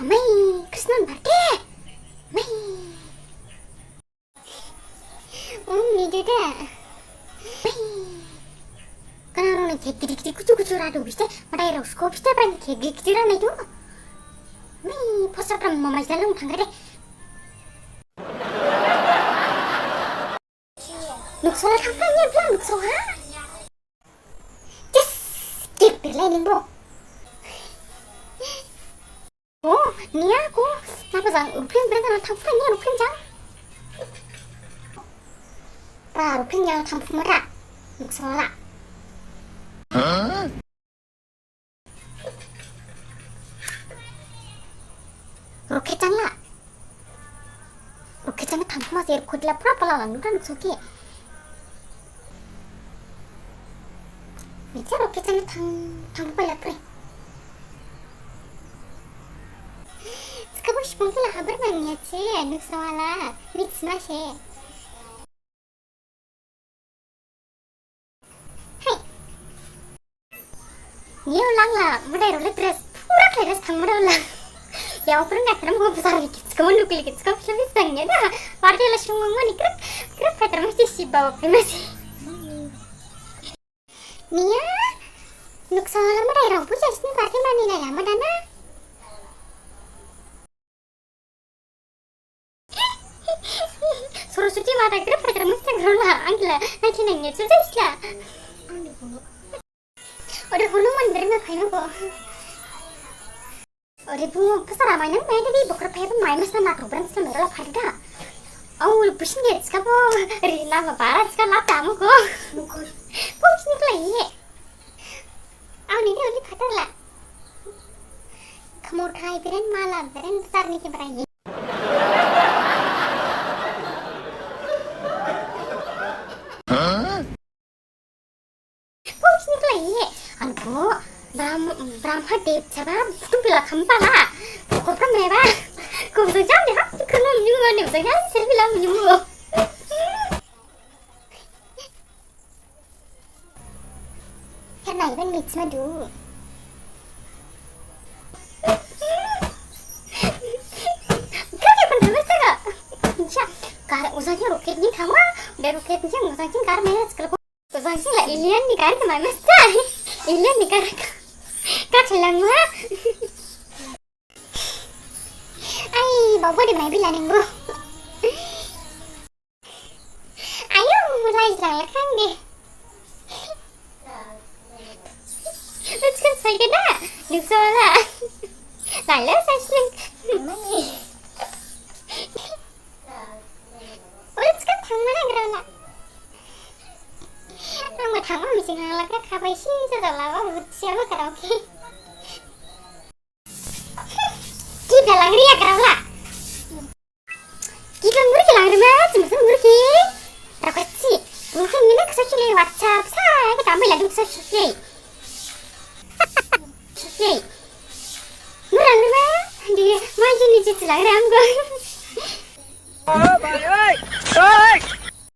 어메이 크리스는 말게 메이 미드다 메이 그나로는 개기리기리 구주구주라도 비슷해 마다이로 스코 비슷해 바라니 개기리기리라네 요 메이 포스트럼 뭐마 이달롱 방가래 녹소라 탕탕이야 비야 녹소라 예스 개빌라이는 뭐 Nia aku kenapa Zang? Rupin berenang tanpa Nia Rupin Zang? Rupin yang tanpa merah Nuksola Roketang lah Roketang tanpa masih kodla pura-pura lang Nuka nuksoki Bisa roketang tanpa lapre 가고 싶은 게 하버만이었지 늑서와라 미츠마시 헤이 니올랑라 무대로 드레스 푸라 드레스 당무려올라 야 오프는 같으면 뭐 부사리겠지 그만 누클리겠지 그만 비슷하게 나 와르텔라 슝멍머니 그렇게 패드라면 씨씨바와 비마시 니야 늑서와라 무대로 부자시는 과티만이나 야마다나 서로 수지마다 그래 패드라 무슨 그러나 안길라 나이키는 게 진짜 있어 우리 호르몬 들으면 가려고 우리 부모 그 사람은 매일이 먹으러 패는 마이너스 나 그러면서 매일로 파리다 우리 무슨 게 있을까 뭐 리나가 바라지가 납다 아무고 뽕치니까 이해 니네 어디 파달라 kamu kai beren malam beren besar nih keberani Anko, Brahma Dev Chaba, tu bila kampala, kau pernah meba, kau bisa jadi hak, kau nak nyuruh mana bisa jadi, saya bilang nyuruh. Karena iban mix madu. Kau ni pernah mesti tak? Insya, kalau usahanya roket ni kamu, dari roket ni usahanya kar mana sekarang. Usahanya lah alien ni kar kemana mesti. Alien ni kar kacang lah. Ay, bawa di mana bilang bro. Ayo mulai jalan deh. Let's go say good night. Được rồi là. Lại lớp sai xuyên. Let's go thằng nó đang rồi là. Mà thằng mình chỉ là cái cà phê xin cho rồi là một xíu nó karaoke. Kita lang ria karaoke. Kita 무르기 lang ria 무슨 무르기? 그렇지. 무슨 니네 그 소식이 WhatsApp 사. 그 다음에 나도 그 소식이. Hey, murang ni mah, dia macam ni cerita lang ram kau. Oi, oi, oi.